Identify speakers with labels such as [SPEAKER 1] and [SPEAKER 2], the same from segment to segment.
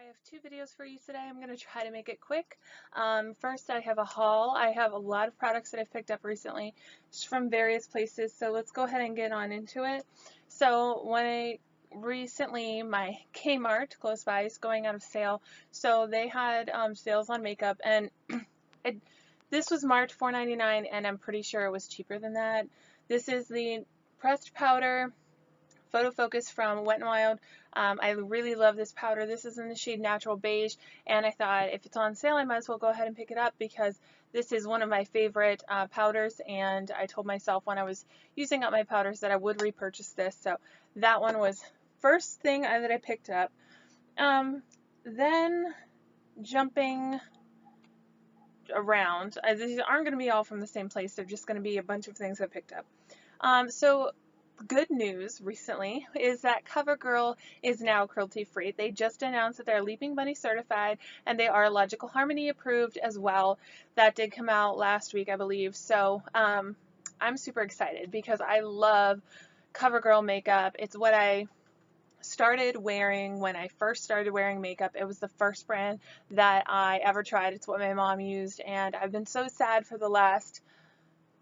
[SPEAKER 1] have two videos for you today. I'm going to try to make it quick. First, I have a haul. I have a lot of products that I've picked up recently just from various places, so let's go ahead and get on into it. So recently my Kmart close by is going out of sale, so they had sales on makeup, and it, this was marked $4.99, and I'm pretty sure it was cheaper than that. This is the pressed powder Photo Focus from Wet n Wild. I really love this powder. This is in the shade Natural Beige, and I thought if it's on sale, I might as well go ahead and pick it up because this is one of my favorite powders, and I told myself when I was using up my powders that I would repurchase this, so that one was first thing that I picked up. Then jumping around, these aren't going to be all from the same place, they're just going to be a bunch of things I picked up. So good news recently is that CoverGirl is now cruelty-free. They just announced that they're Leaping Bunny certified and they are Logical Harmony approved as well. That did come out last week, I believe. So I'm super excited because I love CoverGirl makeup. It's what I started wearing when I first started wearing makeup. It was the first brand that I ever tried. It's what my mom used, and I've been so sad for the last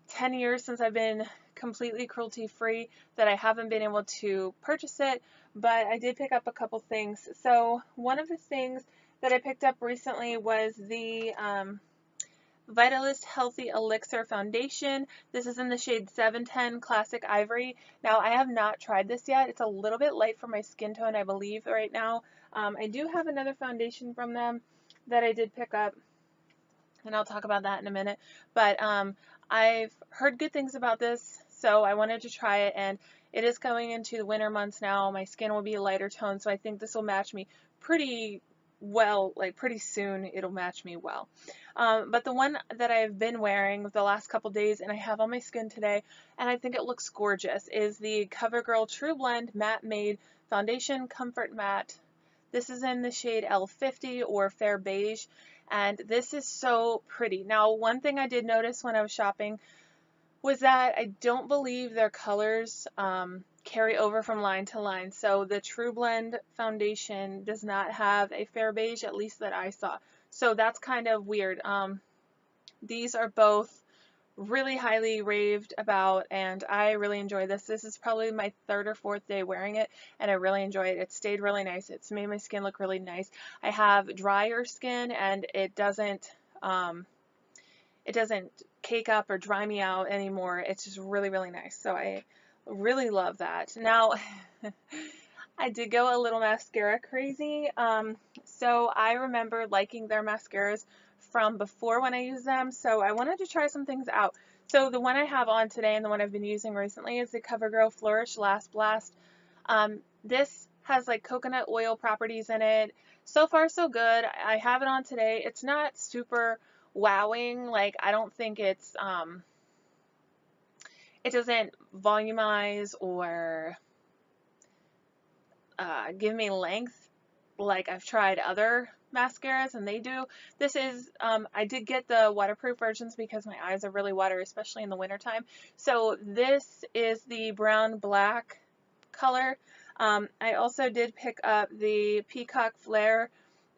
[SPEAKER 1] 10 years since I've been completely cruelty free that I haven't been able to purchase it, but I did pick up a couple things. So one of the things that I picked up recently was the Vitalist Healthy Elixir Foundation. This is in the shade 710 Classic Ivory. Now I have not tried this yet. It's a little bit light for my skin tone, I believe, right now. I do have another foundation from them that I did pick up, and I'll talk about that in a minute. But I've heard good things about this, so I wanted to try it, and it is going into the winter months now. My skin will be a lighter tone, so I think this will match me pretty well, like pretty soon it'll match me well. But the one that I've been wearing the last couple days and I have on my skin today, and I think it looks gorgeous, is the CoverGirl True Blend Matte Made Foundation Comfort Matte. This is in the shade L50 or Fair Beige, and this is so pretty. Now, one thing I did notice when I was shopping was that I don't believe their colors carry over from line to line. So the True Blend foundation does not have a Fair Beige, at least that I saw. So that's kind of weird. These are both really highly raved about, and I really enjoy this. This is probably my third or fourth day wearing it, and I really enjoy it. It stayed really nice. It's made my skin look really nice. I have drier skin, and it doesn't cake up or dry me out anymore. It's just really, really nice. So I really love that. Now, I did go a little mascara crazy. So I remember liking their mascaras from before when I used them, so I wanted to try some things out. So the one I have on today and the one I've been using recently is the CoverGirl Flourish Last Blast. This has like coconut oil properties in it. So far so good. I have it on today. It's not super wowing. Like I don't think it doesn't volumize or give me length like I've tried other mascaras and they do. This is, I did get the waterproof versions because my eyes are really watery, especially in the wintertime. So this is the brown black color. I also did pick up the Peacock Flare,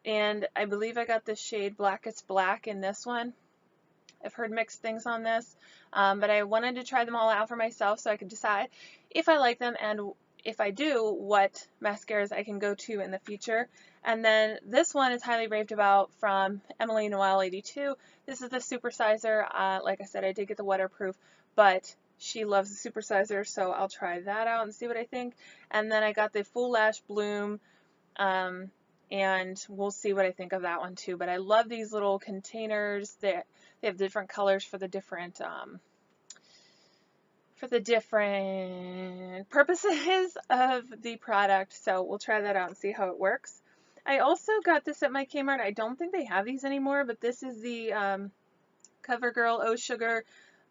[SPEAKER 1] and I believe I got the shade Blackest Black in this one. I've heard mixed things on this, but I wanted to try them all out for myself so I could decide if I like them, and if I do, what mascaras I can go to in the future. And then this one is highly raved about from Emily Noel 82. This is the Supersizer. Like I said, I did get the waterproof, but she loves the Supersizer, so I'll try that out and see what I think. And then I got the Full Lash Bloom, and we'll see what I think of that one too. But I love these little containers. They have different colors for the different purposes of the product, so we'll try that out and see how it works. I also got this at my Kmart. I don't think they have these anymore, but this is the CoverGirl Oh Sugar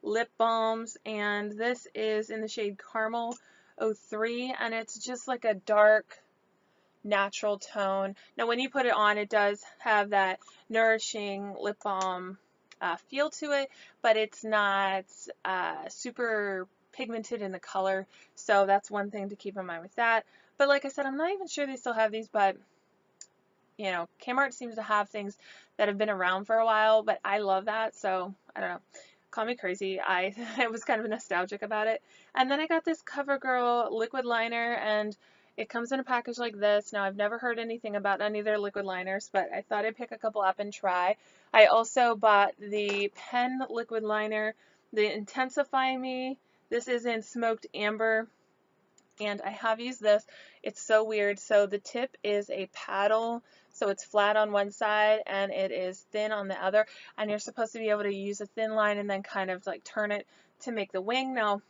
[SPEAKER 1] lip balms, and this is in the shade Caramel 03, and it's just like a dark natural tone. Now when you put it on, it does have that nourishing lip balm feel to it, but it's not super pigmented in the color, so that's one thing to keep in mind with that. But like I said, I'm not even sure they still have these, but you know, Kmart seems to have things that have been around for a while, but I love that, so I don't know. Call me crazy. I was kind of nostalgic about it. And then I got this CoverGirl liquid liner, and it comes in a package like this. Now, I've never heard anything about any of their liquid liners, but I thought I'd pick a couple up and try. I also bought the Pen liquid liner, the Intensify Me. This is in smoked amber, and I have used this. It's so weird. So the tip is a paddle, so it's flat on one side and it is thin on the other, and you're supposed to be able to use a thin line and then kind of like turn it to make the wing. Now,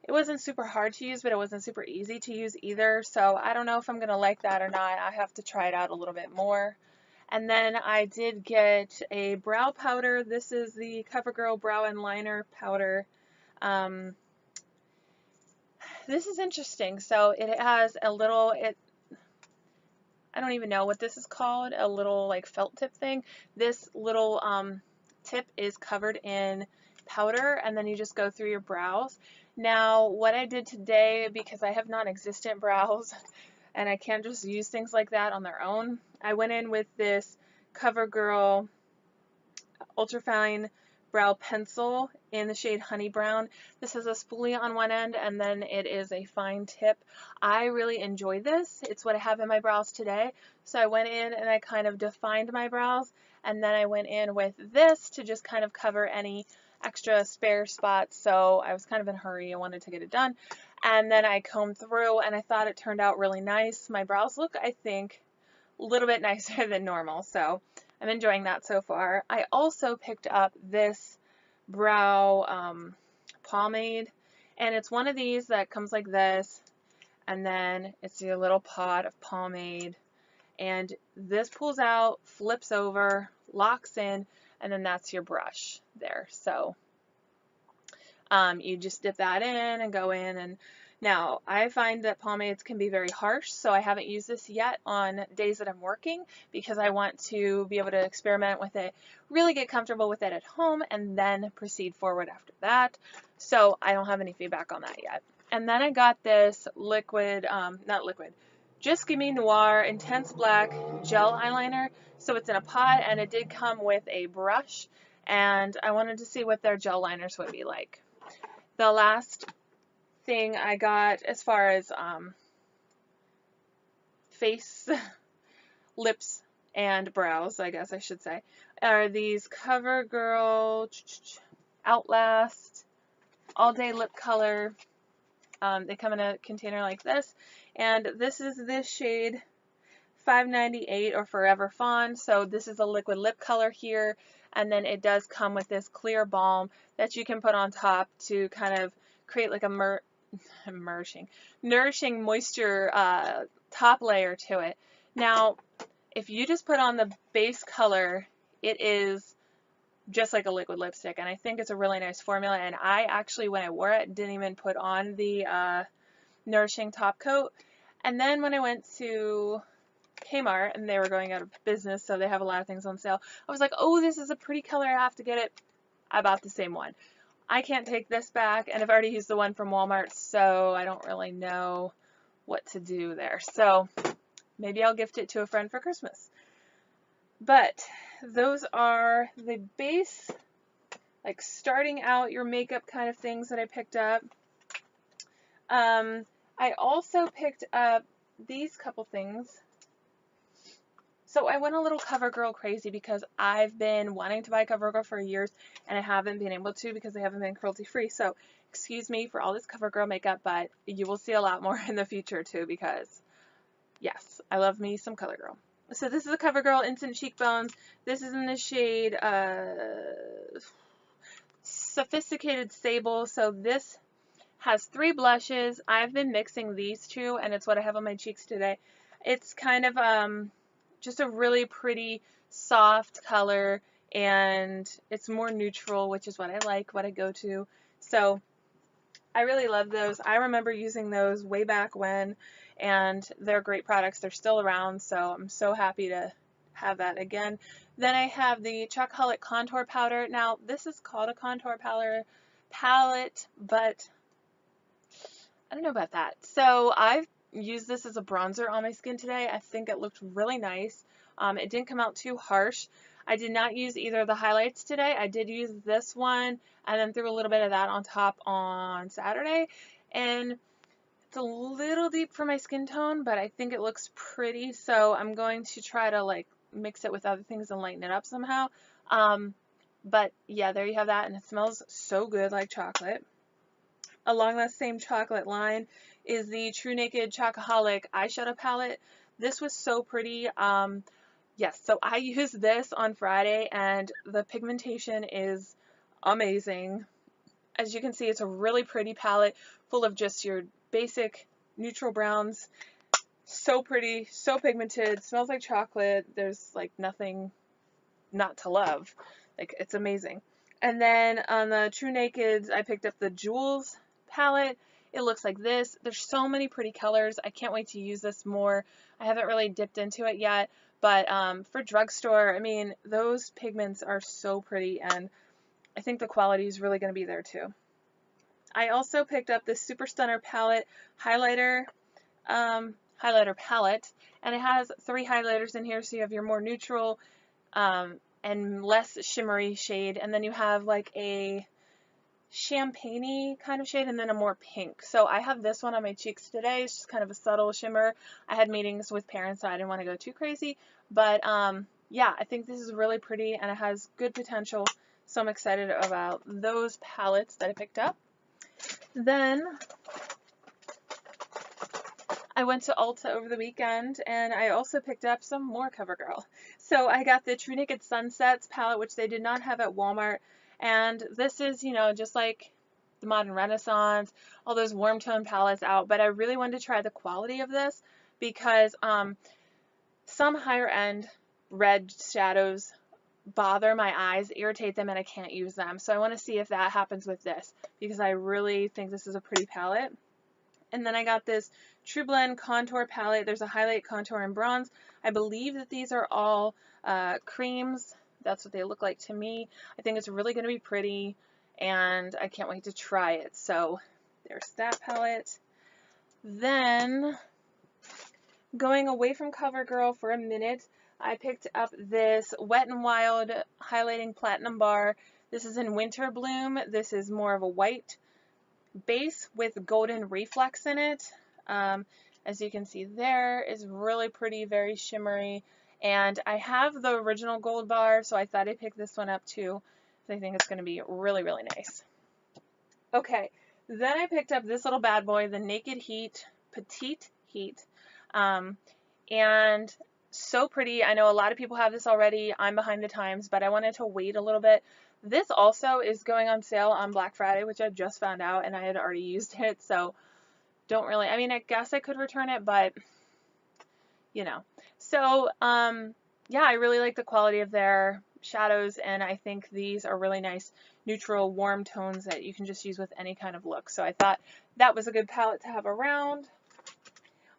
[SPEAKER 1] it wasn't super hard to use, but it wasn't super easy to use either, so I don't know if I'm gonna like that or not. I have to try it out a little bit more. And then I did get a brow powder. This is the CoverGirl Brow and Liner Powder. This is interesting. So it has a little, I don't even know what this is called, a little like felt tip thing. This little tip is covered in powder, and then you just go through your brows. Now, what I did today, because I have non-existent brows and I can't just use things like that on their own, I went in with this CoverGirl Ultrafine Brow Pencil in the shade Honey Brown. This has a spoolie on one end, and then it is a fine tip. I really enjoy this. It's what I have in my brows today. So I went in and I kind of defined my brows, and then I went in with this to just kind of cover any extra spare spots. So I was kind of in a hurry. I wanted to get it done. And then I combed through, and I thought it turned out really nice. My brows look, I think, a little bit nicer than normal, so I'm enjoying that so far. I also picked up this brow pomade, and it's one of these that comes like this, and then it's your little pot of pomade, and this pulls out, flips over, locks in, and then that's your brush there. So you just dip that in and go in. And now, I find that pomades can be very harsh, so I haven't used this yet on days that I'm working because I want to be able to experiment with it, really get comfortable with it at home, and then proceed forward after that. So I don't have any feedback on that yet. And then I got this liquid, not liquid, Just Gimme Noir Intense Black Gel Eyeliner. So it's in a pot, and it did come with a brush, and I wanted to see what their gel liners would be like. The last thing I got as far as face, lips, and brows, I guess I should say, are these CoverGirl Outlast All Day Lip Color. They come in a container like this, and this is this shade 598 or Forever Fawn. So this is a liquid lip color here, and then it does come with this clear balm that you can put on top to kind of create like a nourishing moisture top layer to it. Now, if you just put on the base color, it is just like a liquid lipstick, and I think it's a really nice formula. And I actually, when I wore it, didn't even put on the nourishing top coat. And then when I went to Kmart and they were going out of business, so they have a lot of things on sale, I was like, oh, this is a pretty color, I have to get it. I bought the same one. I can't take this back, and I've already used the one from Walmart, so I don't really know what to do there. So maybe I'll gift it to a friend for Christmas. But those are the base, like starting out your makeup kind of things that I picked up. I also picked up these couple things. So I went a little CoverGirl crazy because I've been wanting to buy CoverGirl for years, and I haven't been able to because they haven't been cruelty-free. So excuse me for all this CoverGirl makeup, but you will see a lot more in the future too because, yes, I love me some CoverGirl. So this is a CoverGirl Instant Cheekbones. This is in the shade Sophisticated Sable. So this has 3 blushes. I've been mixing these two, and it's what I have on my cheeks today. It's kind of just a really pretty soft color, and it's more neutral, which is what I like, what I go to. So I really love those. I remember using those way back when, and they're great products. They're still around, so I'm so happy to have that again. Then I have the Chocoholic Contour Powder. Now, this is called a contour palette, but I don't know about that. So I've used this as a bronzer on my skin today. I think it looked really nice. It didn't come out too harsh. I did not use either of the highlights today. I did use this one and then threw a little bit of that on top on Saturday. And it's a little deep for my skin tone, but I think it looks pretty. So I'm going to try to like mix it with other things and lighten it up somehow. But yeah, there you have that. And it smells so good, like chocolate. Along that same chocolate line is the True Naked Chocoholic eyeshadow palette. This was so pretty. Yes, so I used this on Friday and the pigmentation is amazing. As you can see, it's a really pretty palette full of just your basic neutral browns. So pretty, so pigmented, smells like chocolate. There's like nothing not to love. Like, it's amazing. And then on the True Nakeds, I picked up the Jewels palette. It looks like this. There's so many pretty colors. I can't wait to use this more. I haven't really dipped into it yet, but for drugstore, I mean, those pigments are so pretty, and I think the quality is really going to be there too. I also picked up this Super Stunner palette highlighter palette, and it has 3 highlighters in here, so you have your more neutral and less shimmery shade, and then you have like a champagne-y kind of shade and then a more pink. So I have this one on my cheeks today. It's just kind of a subtle shimmer. I had meetings with parents, so I didn't want to go too crazy, but yeah, I think this is really pretty and it has good potential, so I'm excited about those palettes that I picked up. Then I went to Ulta over the weekend and I also picked up some more CoverGirl. So I got the True Naked Sunsets palette, which they did not have at Walmart. And this is, you know, just like the Modern Renaissance, all those warm tone palettes out. But I really wanted to try the quality of this because some higher end red shadows bother my eyes, irritate them, and I can't use them. So I want to see if that happens with this because I really think this is a pretty palette. And then I got this True Blend Contour Palette. There's a highlight, contour, and bronze. I believe that these are all creams. That's what they look like to me. I think it's really going to be pretty, and I can't wait to try it. So there's that palette. Then, going away from CoverGirl for a minute, I picked up this Wet n Wild Highlighting Platinum Bar. This is in Winter Bloom. This is more of a white base with golden reflex in it. As you can see, there is really pretty, very shimmery, and I have the original gold bar, so I thought I'd pick this one up too. I think it's going to be really, really nice. Okay, then I picked up this little bad boy, the Naked Heat Petite Heat, and so pretty. I know a lot of people have this already. I'm behind the times, but I wanted to wait a little bit. This also is going on sale on Black Friday, which I just found out, and I had already used it, so don't really, I mean, I guess I could return it, but, you know. So, yeah, I really like the quality of their shadows, and I think these are really nice, neutral, warm tones that you can just use with any kind of look. So I thought that was a good palette to have around.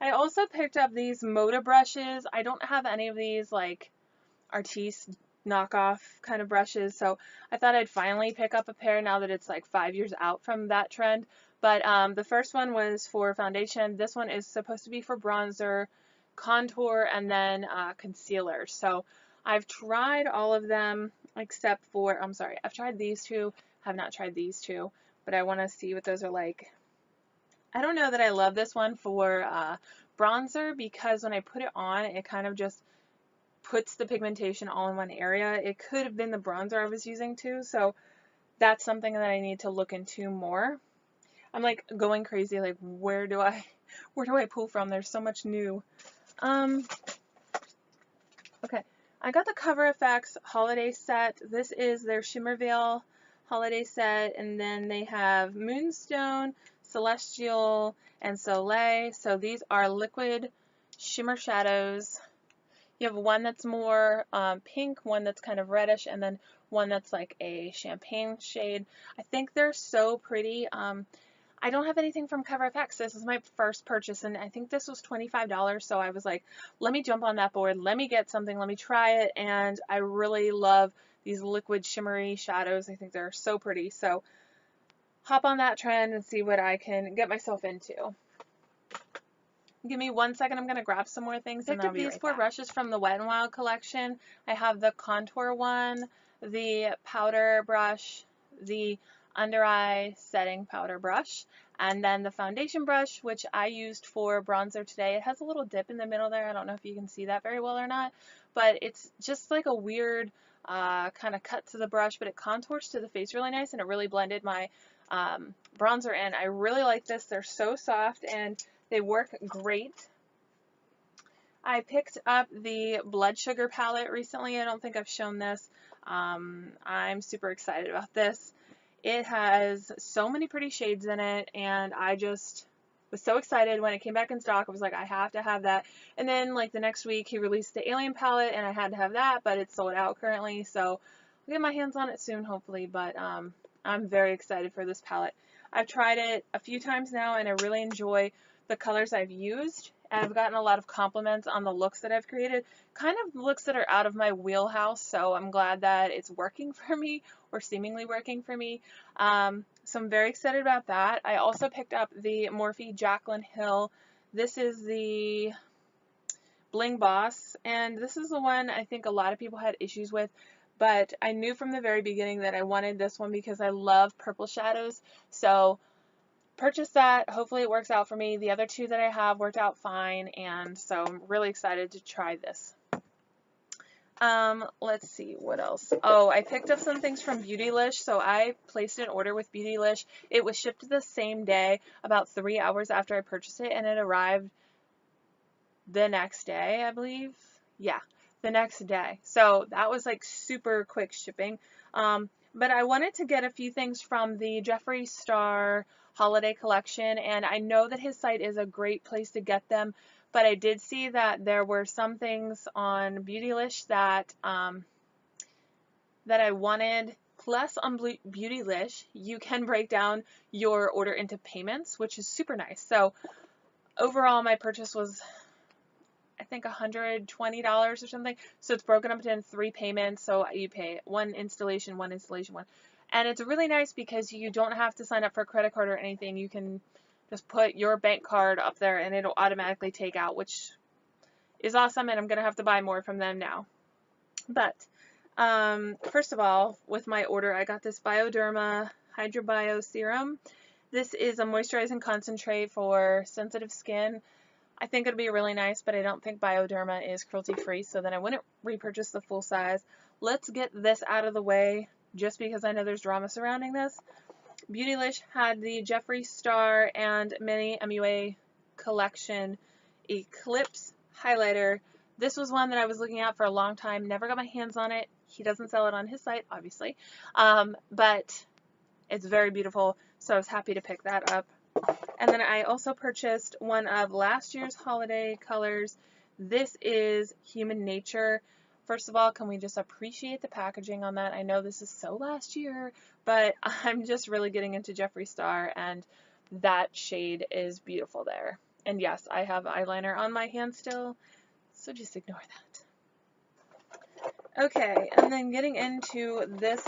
[SPEAKER 1] I also picked up these Moda brushes. I don't have any of these, like, Artiste knockoff kind of brushes, so I thought I'd finally pick up a pair now that it's like 5 years out from that trend. But the first one was for foundation. This one is supposed to be for bronzer, contour, and then concealer. So I've tried all of them except for, I'm sorry, I've tried these two, have not tried these two, but I want to see what those are like. I don't know that I love this one for bronzer because when I put it on, it kind of just puts the pigmentation all in one area. It could have been the bronzer I was using too, so that's something that I need to look into more. I'm like going crazy, like where do I pull from? There's so much new. Okay, I got the Cover FX holiday set. This is their Shimmer Veil holiday set, and then they have Moonstone, Celestial, and Soleil. So these are liquid shimmer shadows. You have one that's more pink, one that's kind of reddish, and then one that's like a champagne shade. I think they're so pretty. I don't have anything from Cover FX. This is my first purchase, and I think this was $25, so I was like, let me jump on that board, let me get something, let me try it, and I really love these liquid shimmery shadows. I think they're so pretty, so hop on that trend and see what I can get myself into. Give me 1 second. I'm going to grab some more things and
[SPEAKER 2] Picked
[SPEAKER 1] I'll
[SPEAKER 2] up
[SPEAKER 1] be
[SPEAKER 2] these
[SPEAKER 1] right
[SPEAKER 2] 4
[SPEAKER 1] back.
[SPEAKER 2] brushes from the Wet n Wild collection. I have the contour one, the powder brush, the under eye setting powder brush, and then the foundation brush, which I used for bronzer today. It has a little dip in the middle there. I don't know if you can see that very well or not, but it's just like a weird kind of cut to the brush, but it contours to the face really nice, and it really blended my bronzer in. I really like this. They're so soft and they work great. I picked up the Blood Sugar palette recently. I don't think I've shown this. I'm super excited about this. It has so many pretty shades in it, and I just was so excited when it came back in stock. I was like, I have to have that. And then like the next week he released the Alien palette, and I had to have that, but it's sold out currently, so I'll get my hands on it soon hopefully. But I'm very excited for this palette. I've tried it a few times now, and I really enjoy the colors I've used, and I've gotten a lot of compliments on the looks that I've created, kind of looks that are out of my wheelhouse, so I'm glad that it's working for me, or seemingly working for me. So I'm very excited about that. I also picked up the Morphe Jaclyn Hill. This is the Bling Boss, and this is the one I think a lot of people had issues with, but I knew from the very beginning that I wanted this one because I love purple shadows, so purchased that. Hopefully it works out for me. The other two that I have worked out fine, and so I'm really excited to try this. Let's see what else. Oh, I picked up some things from Beautylish. So I placed an order with Beautylish. It was shipped the same day, about 3 hours after I purchased it, and it arrived the next day, I believe. Yeah, the next day. So that was like super quick shipping. But I wanted to get a few things from the Jeffree Star holiday collection, and I know that his site is a great place to get them, but I did see that there were some things on Beautylish that that I wanted. Plus on Beautylish, you can break down your order into payments, which is super nice. So overall, my purchase was, I think, $120 or something. So it's broken up into 3 payments. So you pay one installation, one. And it's really nice because you don't have to sign up for a credit card or anything. You can just put your bank card up there and it'll automatically take out, which is awesome. And I'm going to have to buy more from them now. But first of all, with my order, I got this Bioderma Hydra Bio Serum. This is a moisturizing concentrate for sensitive skin. I think it'll be really nice, but I don't think Bioderma is cruelty-free, so then I wouldn't repurchase the full size. Let's get this out of the way, just because I know there's drama surrounding this. Beautylish had the Jeffree Star and Mini MUA collection Eclipse highlighter. This was one that I was looking at for a long time, never got my hands on it. He doesn't sell it on his site, obviously, but it's very beautiful, so I was happy to pick that up. And then I also purchased one of last year's holiday colors. This is Human Nature. First of all, can we just appreciate the packaging on that? I know this is so last year, but I'm just really getting into Jeffree Star, and that shade is beautiful there. And yes, I have eyeliner on my hand still, so just ignore that. Okay, and then getting into this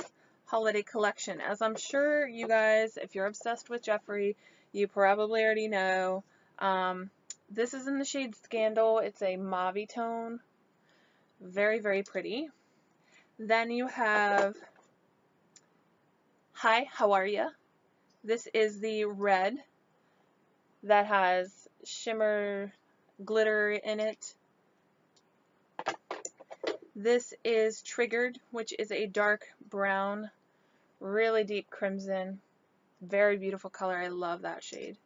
[SPEAKER 2] holiday collection. As I'm sure you guys, if you're obsessed with Jeffree, you probably already know. This is in the shade Scandal. It's a mauve tone. Very, very pretty. Then you have Hi, How Are Ya? This is the red that has shimmer glitter in it. This is Triggered, which is a dark brown, really deep crimson. Very beautiful color. I love that shade.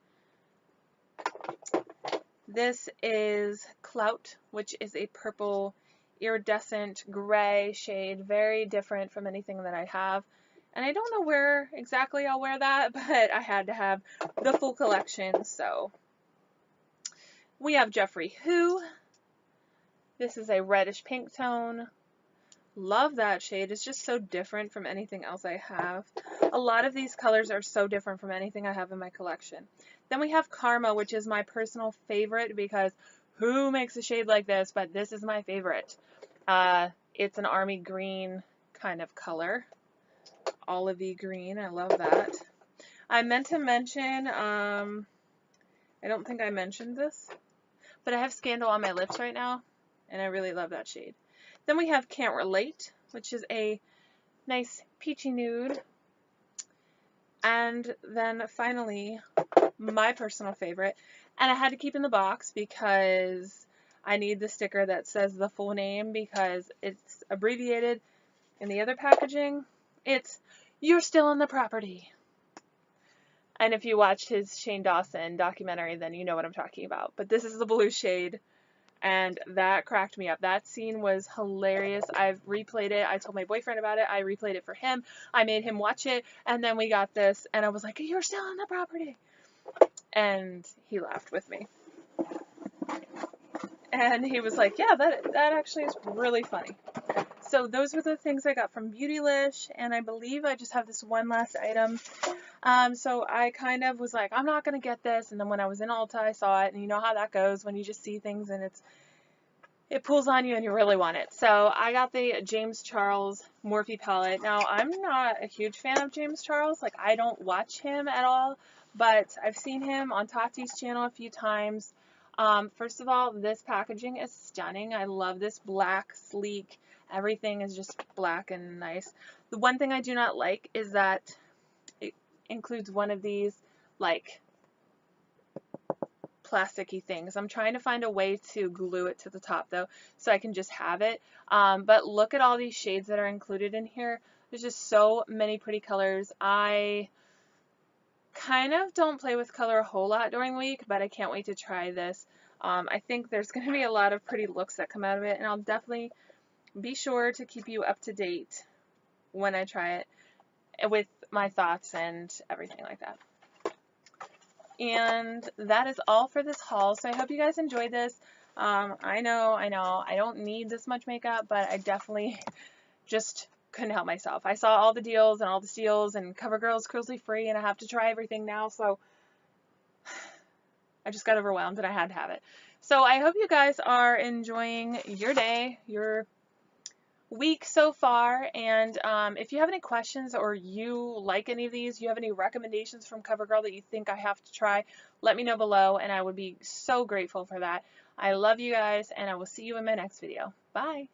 [SPEAKER 2] This is Clout, which is a purple iridescent gray shade, very different from anything that I have. And I don't know where exactly I'll wear that, but I had to have the full collection. So we have Jeffree Who. This is a reddish pink tone. Love that shade. It's just so different from anything else I have. A lot of these colors are so different from anything I have in my collection. Then we have Karma, which is my personal favorite because who makes a shade like this? But this is my favorite. It's an army green kind of color. Olivey green. I love that. I meant to mention, I don't think I mentioned this,
[SPEAKER 1] but I have Scandal on my lips right now, and I really love that shade. Then we have Can't Relate, which is a nice peachy nude. And then finally, my personal favorite, and I had to keep in the box because I need the sticker that says the full name because it's abbreviated in the other packaging. It's You're Still in the Property. And if you watched his Shane Dawson documentary, then you know what I'm talking about. But this is the blue shade, and that cracked me up. That scene was hilarious. I've replayed it. I told my boyfriend about it. I replayed it for him. I made him watch it, and then we got this, and I was like, "You're still in the property." And he laughed with me. And he was like, "Yeah, that actually is really funny." So those were the things I got from Beautylish, and I believe I just have this one last item. So I kind of was like, I'm not going to get this, and then when I was in Ulta, I saw it, and you know how that goes when you just see things and it pulls on you and you really want it. So I got the James Charles Morphe palette. Now, I'm not a huge fan of James Charles. Like, I don't watch him at all, but I've seen him on Tati's channel a few times. First of all, this packaging is stunning. I love this black, sleek, everything is just black and nice. The one thing I do not like is that it includes one of these, like, plasticky things. I'm trying to find a way to glue it to the top though, so I can just have it. But look at all these shades that are included in here. There's just so many pretty colors. I kind of don't play with color a whole lot during the week, but I can't wait to try this. I think there's going to be a lot of pretty looks that come out of it, and I'll definitely be sure to keep you up to date when I try it with my thoughts and everything like that. And that is all for this haul. So I hope you guys enjoyed this. I know, I don't need this much makeup, but I definitely just couldn't help myself. I saw all the deals and all the steals, and CoverGirl's cruelty free, and I have to try everything now, so I just got overwhelmed and I had to have it. So I hope you guys are enjoying your day, your week so far, and if you have any questions or you like any of these, you have any recommendations from CoverGirl that you think I have to try, let me know below, and I would be so grateful for that. I love you guys, and I will see you in my next video. Bye!